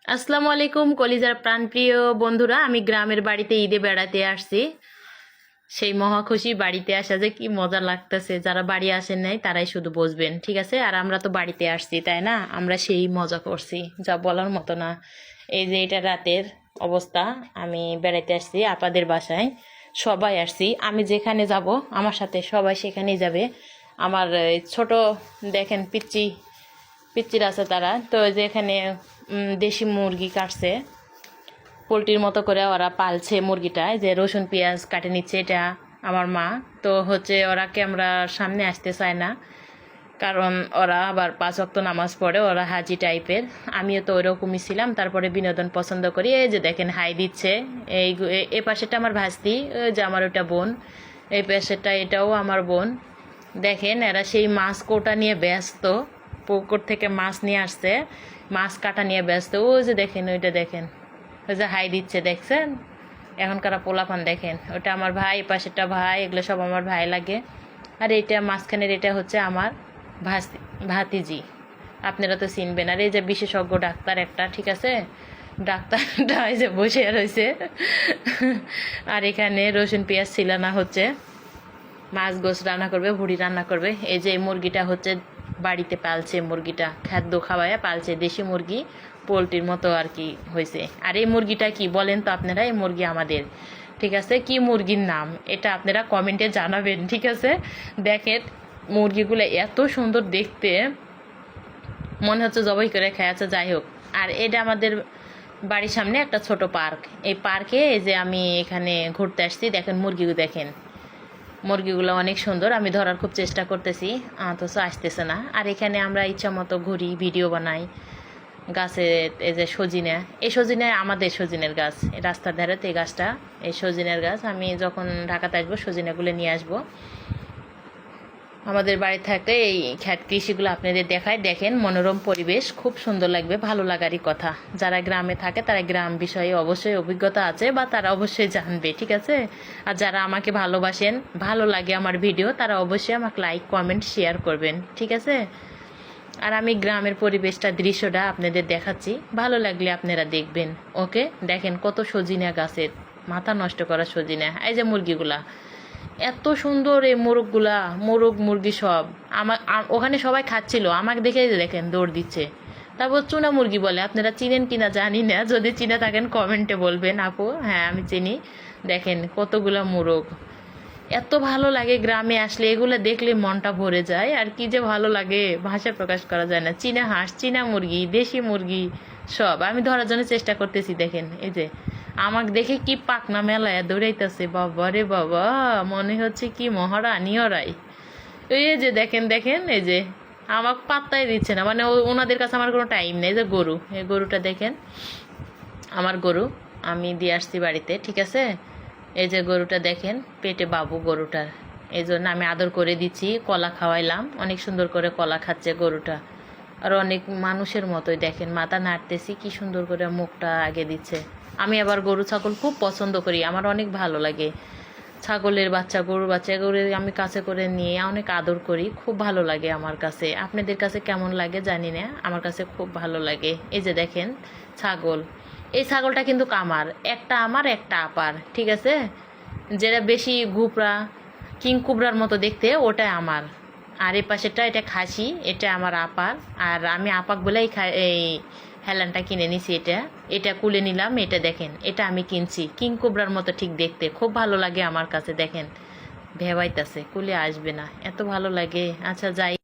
আসসালামু আলাইকুম কলিজার প্রাণপ্রিয় বন্ধুরা, আমি গ্রামের বাড়িতে ঈদে বেড়াতে আসছি। সেই মহা খুশি, বাড়িতে আসা যে কি মজা লাগতেছে। যারা বাড়ি আসেন নাই তারাই শুধু বুঝবেন, ঠিক আছে? আর আমরা তো বাড়িতে আসছি, তাই না? আমরা সেই মজা করছি যা বলার মতো না। এই যে এটা রাতের অবস্থা, আমি বেড়াতে আসছি আপাদের বাসায়। সবাই আসছি, আমি যেখানে যাব আমার সাথে সবাই সেখানেই যাবে। আমার ছোট দেখেন পিচ্চি পিচ্চির আছে, তারা তো যে এখানে দেশি মুরগি কাটছে, পোলট্রির মতো করে ওরা পালছে মুরগিটা। যে রসুন পেঁয়াজ কাটে নিচ্ছে, এটা আমার মা। তো হচ্ছে ওরাকে আমরা সামনে আসতে চায় না, কারণ ওরা আবার 5 ওয়াক্ত নামাজ পড়ে, ওরা হাজি টাইপের। আমিও তো ওইরকমই ছিলাম। তারপরে বিনোদন পছন্দ করি। এই যে দেখেন হাই দিচ্ছে। এই পাশেটা আমার ভাস্তি, ওই যে আমার ওটা বোন। এই পাশেটা এটাও আমার বোন। দেখেন এরা সেই মাছ কোটা নিয়ে ব্যস্ত, পুকুর থেকে মাছ নিয়ে আসছে, মাছ কাটা নিয়ে ব্যস্ত। ওই যে দেখেন, ওইটা দেখেন, ওই যে হাই দিচ্ছে, দেখছেন? এখনকার পোলাপান দেখেন, ওটা আমার ভাই, পাশেরটা ভাই, এগুলো সব আমার ভাই লাগে। আর এটা মাঝখানের এটা হচ্ছে আমার ভাতিজি। আপনারা তো চিনবেন। আর এই যে বিশেষজ্ঞ ডাক্তার একটা, ঠিক আছে? ডাক্তারটা এই যে বসে রয়েছে। আর এখানে রসুন পেঁয়াজ ছিলানা হচ্ছে, মাছ গোছ রান্না করবে, ভুড়ি রান্না করবে। এই যে মুরগিটা হচ্ছে বাড়িতে পালছে, মুরগিটা খাদ্য খাওয়ায় পালছে, দেশি মুরগি, পোলট্রির মতো আর কি হয়েছে। আর এই মুরগিটা কি বলেন তো আপনারা? এই মুরগি আমাদের, ঠিক আছে? কি মুরগির নাম এটা আপনারা কমেন্টে জানাবেন, ঠিক আছে? দেখেন মুরগিগুলো এত সুন্দর দেখতে, মনে হচ্ছে জবাই করে খেয়েছে। যাই হোক, আর এটা আমাদের বাড়ির সামনে একটা ছোট পার্ক। এই পার্কে এই যে আমি এখানে ঘুরতে আসছি, দেখেন মুরগিগুলো দেখেন, মুরগিগুলো অনেক সুন্দর। আমি ধরার খুব চেষ্টা করতেছি, অথচ আসতেছে না। আর এখানে আমরা ইচ্ছা মতো ঘুরি, ভিডিও বানাই। গাছে এই যে সজিনা, এই সজিনা আমাদের সজিনের গাছ, এই রাস্তার ধারে তো এই গাছটা, এই সজিনের গাছ। আমি যখন ঢাকাতে আসবো সজিনাগুলো নিয়ে আসবো। আমাদের বাড়ি থাকতে এই খ্যাত কৃষিগুলো আপনাদের দেখায়। দেখেন মনোরম পরিবেশ, খুব সুন্দর লাগবে, ভালো লাগারই কথা। যারা গ্রামে থাকে তারা গ্রাম বিষয়ে অবশ্যই অভিজ্ঞতা আছে, বা তারা অবশ্যই জানবে, ঠিক আছে? আর যারা আমাকে ভালোবাসেন, ভালো লাগে আমার ভিডিও, তারা অবশ্যই আমাকে লাইক কমেন্ট শেয়ার করবেন, ঠিক আছে? আর আমি গ্রামের পরিবেশটা, দৃশ্যটা আপনাদের দেখাচ্ছি, ভালো লাগলে আপনারা দেখবেন। ওকে, দেখেন কত সজিনা গাছের, মাথা নষ্ট করা সজিনা। এই যে মুরগিগুলা এত সুন্দর, এই মোরগগুলা, মোরগ মুরগি সব আমার ওখানে সবাই খাচ্ছিল, আমাকে দেখে দেখেন দৌড় দিচ্ছে। তারপর চুনা মুরগি বলে, আপনারা চিনেন কিনা জানি না, যদি চিনে থাকেন কমেন্টে বলবেন আপু। হ্যাঁ আমি চিনি। দেখেন কতগুলা মোরগ, এত ভালো লাগে গ্রামে আসলে, এগুলো দেখলে মনটা ভরে যায়। আর কি যে ভালো লাগে, ভাষা প্রকাশ করা যায় না। চীনা হাঁস, চীনা মুরগি, দেশি মুরগি সব আমি ধরার জন্য চেষ্টা করতেছি। দেখেন এই যে আমাকে দেখে কি পাকনা মেলায় দৌড়াইতেছে, বাবা রে বাবা, মনে হচ্ছে কি মহারানী ওরাই। এই যে দেখেন দেখেন, এই যে আমাকে পাত্তাই দিচ্ছে না, মানে ওনাদের কাছে আমার কোনো টাইম নেই। যে গরু, এই গরুটা দেখেন, আমার গরু, আমি দিয়ে আসছি বাড়িতে, ঠিক আছে? এই যে গরুটা দেখেন, পেটে বাবু গরুটার, এই জন্য আমি আদর করে দিচ্ছি, কলা খাওয়াইলাম, অনেক সুন্দর করে কলা খাচ্ছে গরুটা। আর অনেক মানুষের মতোই দেখেন, মাথা নাড়তেছি, কি সুন্দর করে মুখটা আগে দিচ্ছে। আমি আবার গরু ছাগল খুব পছন্দ করি, আমার অনেক ভালো লাগে। ছাগলের বাচ্চা, গরুর বাচ্চা, এগুলো আমি কাছে করে নিয়ে অনেক আদর করি, খুব ভালো লাগে আমার কাছে। আপনাদের কাছে কেমন লাগে জানি না, আমার কাছে খুব ভালো লাগে। এই যে দেখেন ছাগল, এই ছাগলটা কিন্তু একটা আমার একটা আপার, ঠিক আছে? যেটা বেশি ঘুপড়া, কিং কুবরার মতো দেখতে, ওটা আমার। আর এই পাশেরটা এটা খাসি, এটা আমার আপার। আর আমি আপাক বলেই এই হেলানটা কিনে নিছি। এটা এটা কুলে নিলাম। এটা দেখেন, এটা আমি কিনছি, কিং কুবরার মতো ঠিক দেখতে, খুব ভালো লাগে আমার কাছে। দেখেন ভেবাইতাছে, কুলে আসবে না, এত ভালো লাগে। আচ্ছা যাই।